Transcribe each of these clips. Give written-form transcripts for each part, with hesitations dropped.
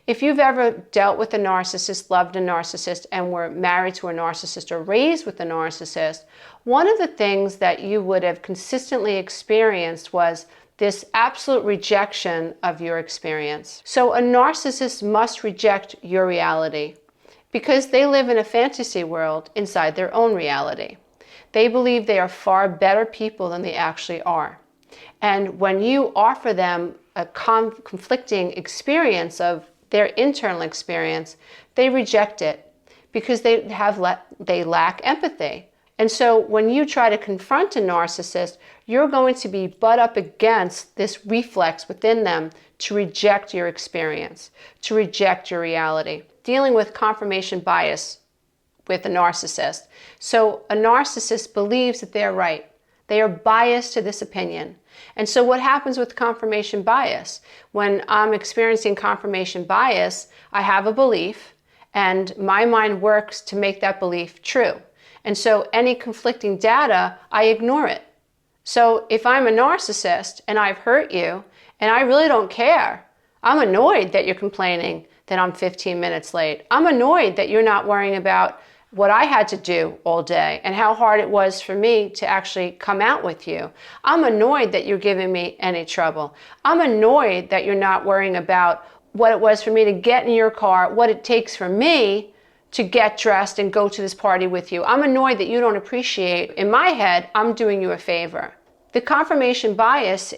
If you've ever dealt with a narcissist, loved a narcissist, and were married to a narcissist or raised with a narcissist, one of the things that you would have consistently experienced was this absolute rejection of your experience. So a narcissist must reject your reality because they live in a fantasy world inside their own reality. They believe they are far better people than they actually are. And when you offer them a conflicting experience of their internal experience, they reject it because they lack empathy. And so when you try to confront a narcissist, you're going to be butt up against this reflex within them to reject your experience, to reject your reality. Dealing with confirmation bias with a narcissist. So a narcissist believes that they're right. They are biased to this opinion. And so what happens with confirmation bias? When I'm experiencing confirmation bias, I have a belief and my mind works to make that belief true. And so any conflicting data, I ignore it. So if I'm a narcissist and I've hurt you and I really don't care, I'm annoyed that you're complaining that I'm 15 minutes late. I'm annoyed that you're not worrying about what I had to do all day and how hard it was for me to actually come out with you. I'm annoyed that you're giving me any trouble. I'm annoyed that you're not worrying about what it was for me to get in your car, what it takes for me to get dressed and go to this party with you. I'm annoyed that you don't appreciate, in my head, I'm doing you a favor. The confirmation bias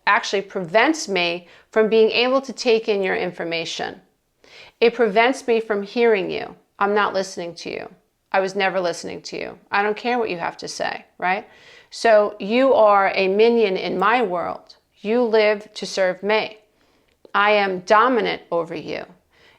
actually prevents me from being able to take in your information. It prevents me from hearing you. I'm not listening to you. I was never listening to you. I don't care what you have to say, right? So you are a minion in my world. You live to serve me. I am dominant over you.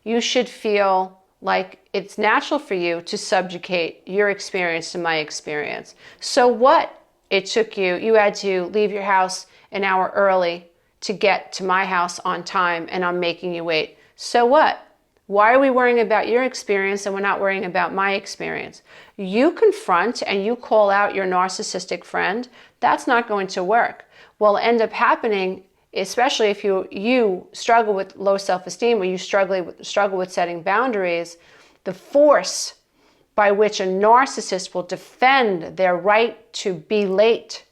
You should feel like it's natural for you to subjugate your experience to my experience. So what? It took you had to leave your house an hour early to get to my house on time and I'm making you wait. So what? Why are we worrying about your experience and we're not worrying about my experience? You confront and you call out your narcissistic friend, that's not going to work. What will end up happening, especially if you struggle with low self-esteem or you struggle with setting boundaries, the force by which a narcissist will defend their right to be late,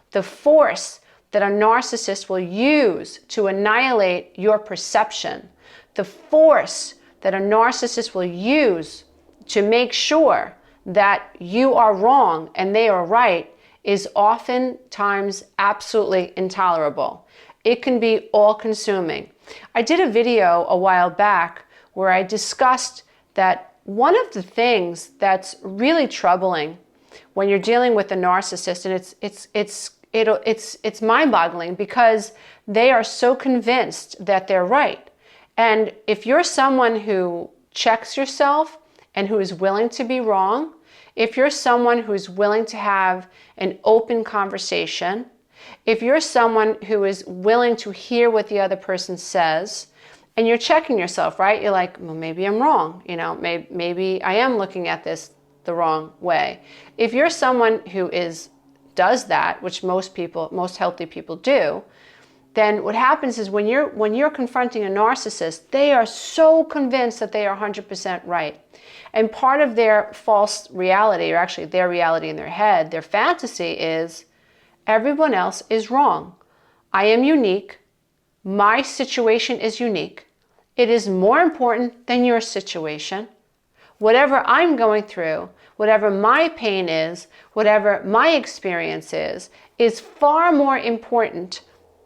the force that a narcissist will use to annihilate your perception, the force that a narcissist will use to make sure that you are wrong and they are right is oftentimes absolutely intolerable. It can be all-consuming. I did a video a while back where I discussed that one of the things that's really troubling when you're dealing with a narcissist, and it's mind-boggling because they are so convinced that they're right. And if you're someone who checks yourself and who is willing to be wrong, if you're someone who's willing to have an open conversation, if you're someone who is willing to hear what the other person says, and you're checking yourself, right? You're like, well, maybe I'm wrong. Maybe I am looking at this the wrong way. If you're someone who does that, which most healthy people do, then what happens is when you're confronting a narcissist, they are so convinced that they are 100% right. And part of their false reality, or actually their reality in their head, their fantasy is everyone else is wrong. I am unique. My situation is unique. It is more important than your situation. Whatever I'm going through, whatever my pain is, whatever my experience is far more important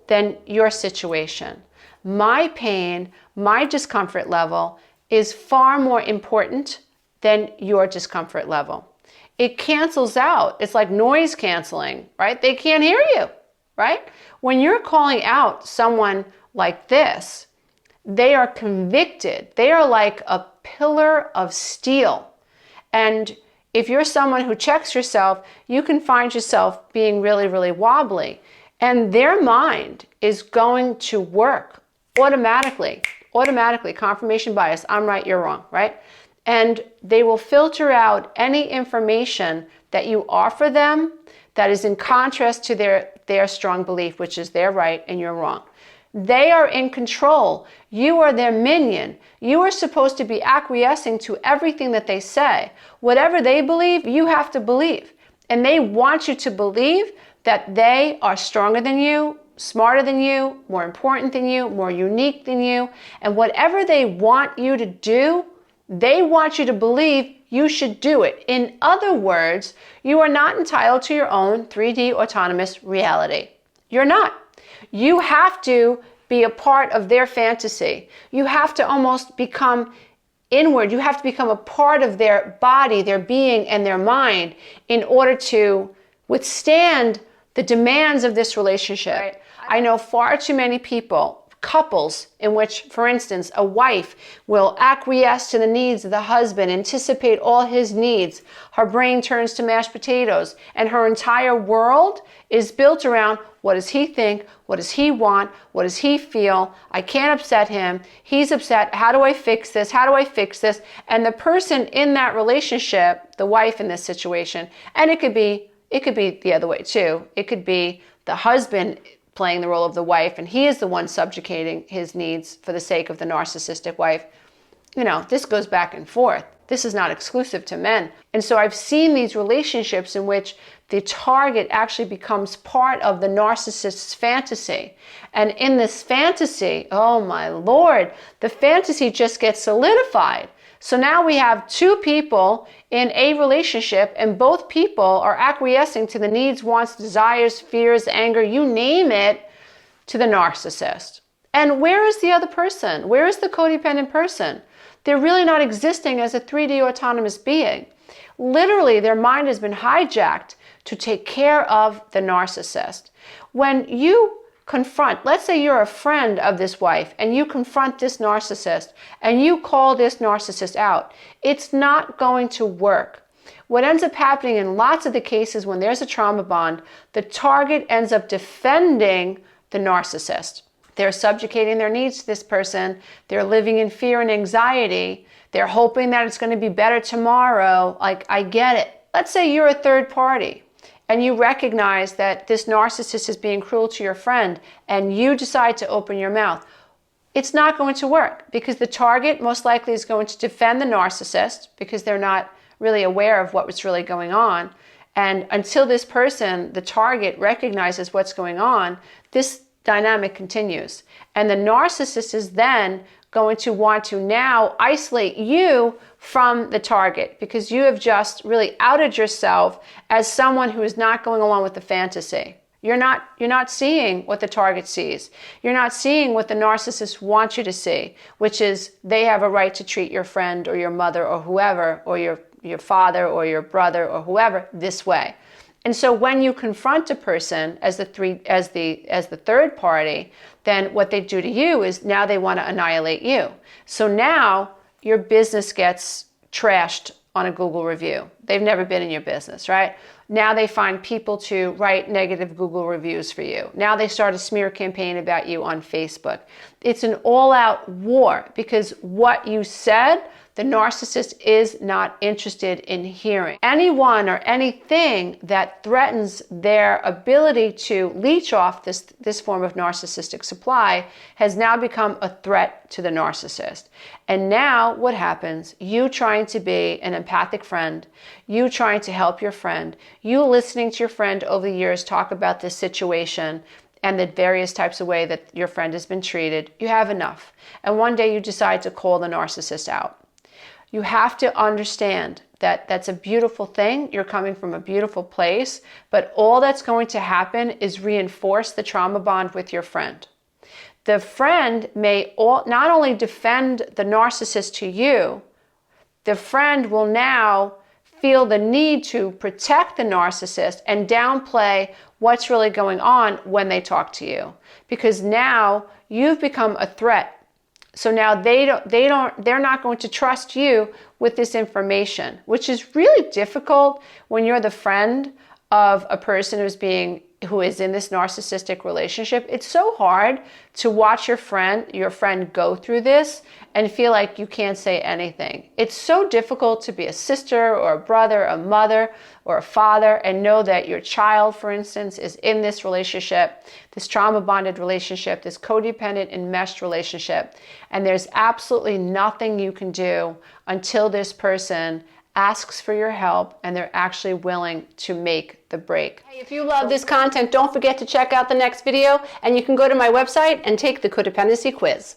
than your situation. My pain, my discomfort level is far more important than your discomfort level. It cancels out. It's like noise canceling, right? They can't hear you, right? When you're calling out someone like this, they are convicted. They are like a pillar of steel. And if you're someone who checks yourself, you can find yourself being really, really wobbly. And their mind is going to work automatically, confirmation bias, I'm right, you're wrong, right? And they will filter out any information that you offer them that is in contrast to their strong belief, which is they're right and you're wrong. They are in control. You are their minion. You are supposed to be acquiescing to everything that they say. Whatever they believe, you have to believe. And they want you to believe that they are stronger than you, smarter than you, more important than you, more unique than you. And whatever they want you to do, they want you to believe you should do it. In other words, you are not entitled to your own 3D autonomous reality. You're not. You have to be a part of their fantasy. You have to almost become inward. You have to become a part of their body, their being, and their mind in order to withstand the demands of this relationship. Right. I know far too many people, couples, in which, for instance, a wife will acquiesce to the needs of the husband, anticipate all his needs. Her brain turns to mashed potatoes, and her entire world is built around, what does he think? What does he want? What does he feel? I can't upset him. He's upset. How do I fix this? How do I fix this? And the person in that relationship, the wife in this situation, and it could be the other way too. It could be the husband playing the role of the wife, and he is the one subjugating his needs for the sake of the narcissistic wife. You know, this goes back and forth. This is not exclusive to men. And so I've seen these relationships in which the target actually becomes part of the narcissist's fantasy. And in this fantasy, oh my Lord, the fantasy just gets solidified. So now we have two people in a relationship, and both people are acquiescing to the needs, wants, desires, fears, anger, you name it, to the narcissist. And where is the other person? Where is the codependent person? They're really not existing as a 3D autonomous being. Literally, their mind has been hijacked to take care of the narcissist. When you confront, let's say you're a friend of this wife and you confront this narcissist and you call this narcissist out, it's not going to work. What ends up happening in lots of the cases when there's a trauma bond, the target ends up defending the narcissist. They're subjugating their needs to this person. They're living in fear and anxiety. They're hoping that it's going to be better tomorrow. Like, I get it. Let's say you're a third party and you recognize that this narcissist is being cruel to your friend and you decide to open your mouth. It's not going to work because the target most likely is going to defend the narcissist because they're not really aware of what's really going on. And until this person, the target, recognizes what's going on, this dynamic continues. And the narcissist is then going to want to now isolate you from the target because you have just really outed yourself as someone who is not going along with the fantasy. You're not seeing what the target sees. You're not seeing what the narcissist wants you to see, which is they have a right to treat your friend or your mother or whoever, or your father or your brother or whoever this way. And so when you confront a person as the third party, then what they do to you is now they want to annihilate you. So now your business gets trashed on a Google review. They've never been in your business, right? Now they find people to write negative Google reviews for you. Now they start a smear campaign about you on Facebook. It's an all-out war because what you said, the narcissist is not interested in hearing. Anyone or anything that threatens their ability to leech off this form of narcissistic supply has now become a threat to the narcissist. And now what happens? You trying to be an empathic friend, you trying to help your friend, you listening to your friend over the years talk about this situation and the various types of way that your friend has been treated, you have enough. And one day you decide to call the narcissist out. You have to understand that that's a beautiful thing. You're coming from a beautiful place, but all that's going to happen is reinforce the trauma bond with your friend. The friend may not only defend the narcissist to you, the friend will now feel the need to protect the narcissist and downplay what's really going on when they talk to you, because now you've become a threat. So now they're not going to trust you with this information, which is really difficult when you're the friend of a person who is in this narcissistic relationship, it's so hard to watch your friend go through this and feel like you can't say anything. It's so difficult to be a sister or a brother, a mother or a father, and know that your child, for instance, is in this relationship, this trauma bonded relationship, this codependent enmeshed relationship, and there's absolutely nothing you can do until this person asks for your help and they're actually willing to make the break. Hey, if you love this content, don't forget to check out the next video, and you can go to my website and take the codependency quiz.